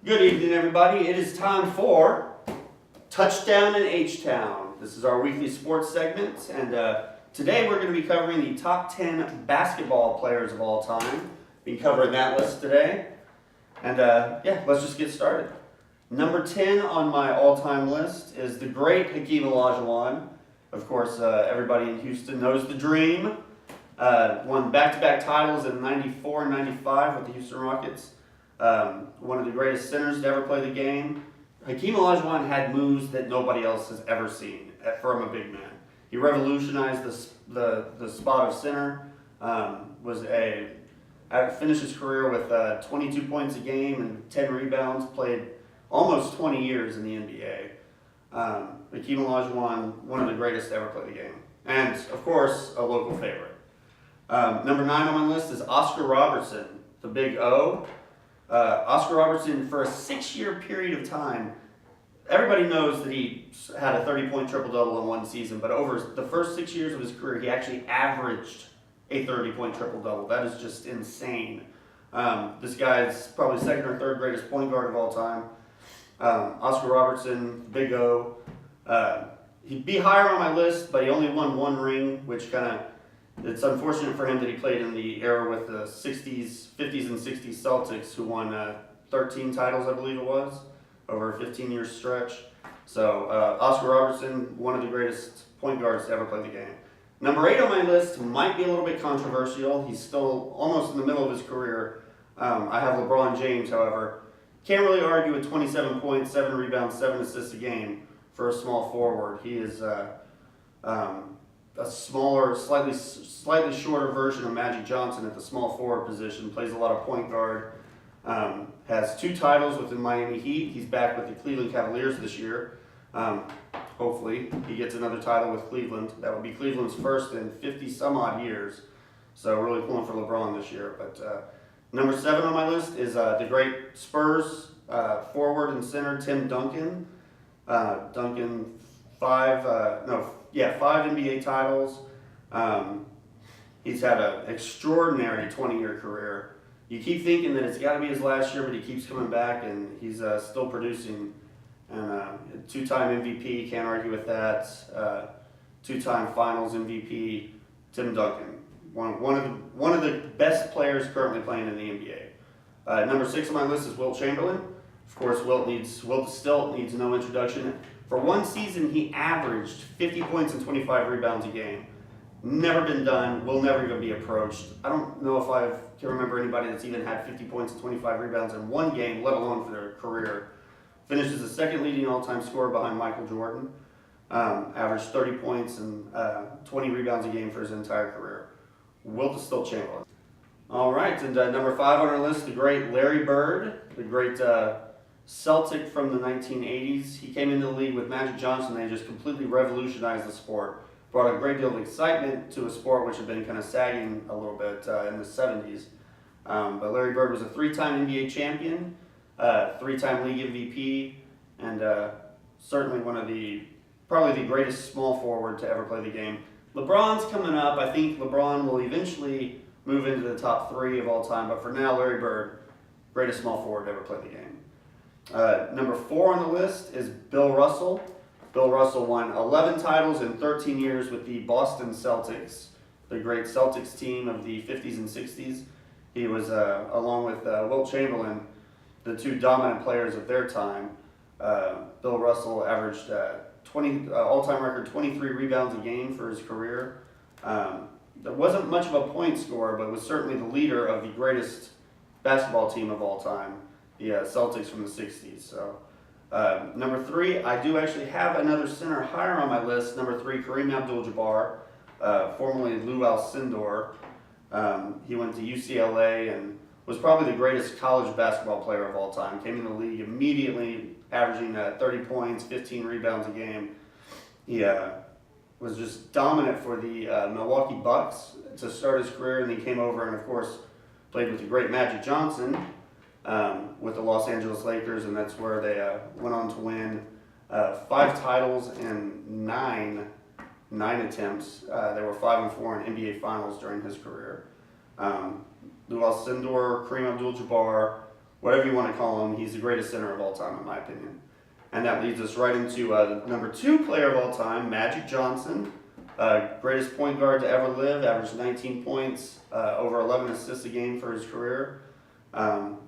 Good evening, everybody. It is time for Touchdown in H-Town. This is our weekly sports segment, and today we're going to be covering the top 10 basketball players of all time. Be covering that list today, and let's just get started. Number 10 on my all-time list is the great Hakeem Olajuwon. Of course, everybody in Houston knows the dream. Won back-to-back titles in '94 and '95 with the Houston Rockets. One of the greatest centers to ever play the game. Hakeem Olajuwon had moves that nobody else has ever seen from a big man. He revolutionized the spot of center. Finished his career with 22 points a game and 10 rebounds. Played almost 20 years in the NBA. Hakeem Olajuwon, one of the greatest to ever play the game, and of course a local favorite. Number 9 on my list is Oscar Robertson, the Big O. Oscar Robertson, for a 6-year period of time, everybody knows that he had a 30-point triple-double in one season, but over the first 6 years of his career, he actually averaged a 30-point triple-double. That is just insane. This guy's probably second or third greatest point guard of all time. Oscar Robertson, Big O. He'd be higher on my list, but he only won one ring, which it's unfortunate for him that he played in the era with the 50s and 60s Celtics, who won 13 titles, I believe it was, over a 15-year stretch. So Oscar Robertson, one of the greatest point guards to ever play the game. Number 8 on my list might be a little bit controversial. He's still almost in the middle of his career. I have LeBron James, however. Can't really argue with 27 points, 7 rebounds, 7 assists a game for a small forward. He is a smaller, slightly shorter version of Magic Johnson at the small forward position. Plays a lot of point guard. Has 2 titles with the Miami Heat. He's back with the Cleveland Cavaliers this year. Hopefully he gets another title with Cleveland. That would be Cleveland's first in 50 some odd years. So really pulling for LeBron this year. But number 7 on my list is the great Spurs forward and center Tim Duncan. Duncan 5 NBA titles. He's had an extraordinary 20-year career. You keep thinking that it's got to be his last year, but he keeps coming back, and he's still producing. And 2-time MVP, can't argue with that. 2-time Finals MVP, Tim Duncan, one of the best players currently playing in the NBA. Number 6 on my list is Wilt Chamberlain. Of course, Wilt still needs no introduction. For one season, he averaged 50 points and 25 rebounds a game. Never been done, will never even be approached. I don't know if I can remember anybody that's even had 50 points and 25 rebounds in one game, let alone for their career. Finishes the second leading all-time scorer behind Michael Jordan. Averaged 30 points and 20 rebounds a game for his entire career. Wilt is still Chamberlain. All right, and number 5 on our list, the great Larry Bird, the great Celtic from the 1980s. He came into the league with Magic Johnson. They just completely revolutionized the sport. Brought a great deal of excitement to a sport which had been kind of sagging a little bit in the 70s. But Larry Bird was a 3-time NBA champion, 3-time league MVP, and certainly probably the greatest small forward to ever play the game. LeBron's coming up. I think LeBron will eventually move into the top 3 of all time, but for now, Larry Bird, greatest small forward to ever play the game. Number 4 on the list is Bill Russell. Bill Russell won 11 titles in 13 years with the Boston Celtics, the great Celtics team of the 50s and 60s. He was, along with Wilt Chamberlain, the 2 dominant players of their time. Bill Russell averaged all-time record 23 rebounds a game for his career. There wasn't much of a point scorer, but was certainly the leader of the greatest basketball team of all time, the Celtics from the 60s. So, number 3, I do actually have another center higher on my list. Number 3, Kareem Abdul-Jabbar, formerly Lou Alcindor. He went to UCLA and was probably the greatest college basketball player of all time. Came in the league immediately, averaging 30 points, 15 rebounds a game. He was just dominant for the Milwaukee Bucks to start his career, and then came over and, of course, played with the great Magic Johnson with the Los Angeles Lakers, and that's where they went on to win 5 titles and 9 attempts. They were 5-4 in NBA Finals during his career. Lou Alcindor, Kareem Abdul-Jabbar whatever you want to call him, he's the greatest center of all time, in my opinion. And that leads us right into the number 2 player of all time, Magic Johnson. Greatest point guard to ever live, averaged 19 points, over 11 assists a game for his career.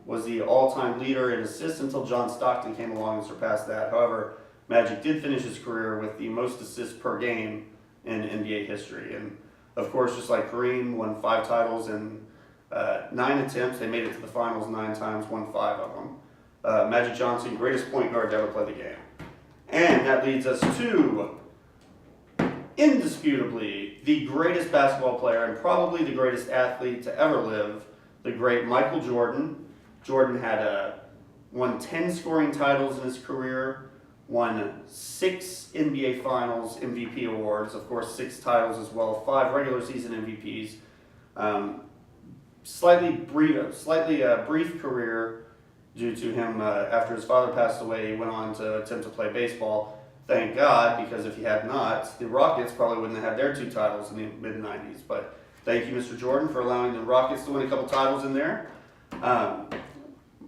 Was the all-time leader in assists until John Stockton came along and surpassed that. However, Magic did finish his career with the most assists per game in NBA history. And of course, just like Kareem, won 5 titles in 9 attempts. They made it to the finals 9 times, won 5 of them. Magic Johnson, greatest point guard to ever play the game. And that leads us to, indisputably, the greatest basketball player and probably the greatest athlete to ever live, the great Michael Jordan. Jordan had won 10 scoring titles in his career, won 6 NBA Finals MVP awards, of course 6 titles as well, 5 regular season MVPs. Slightly brief career due to him, after his father passed away, he went on to attempt to play baseball. Thank God, because if he had not, the Rockets probably wouldn't have had their 2 titles in the mid-90s. But thank you, Mr. Jordan, for allowing the Rockets to win a couple titles in there.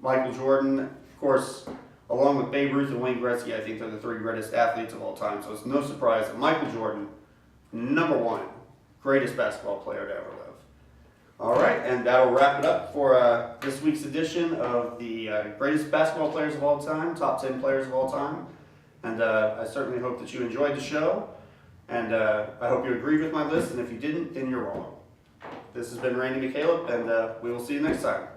Michael Jordan, of course, along with Babe Ruth and Wayne Gretzky, I think they're the 3 greatest athletes of all time. So it's no surprise that Michael Jordan, number 1, greatest basketball player to ever live. All right, and that'll wrap it up for this week's edition of the greatest basketball players of all time, top 10 players of all time. And I certainly hope that you enjoyed the show, and I hope you agreed with my list, and if you didn't, then you're wrong. This has been Randy McCaleb, and we will see you next time.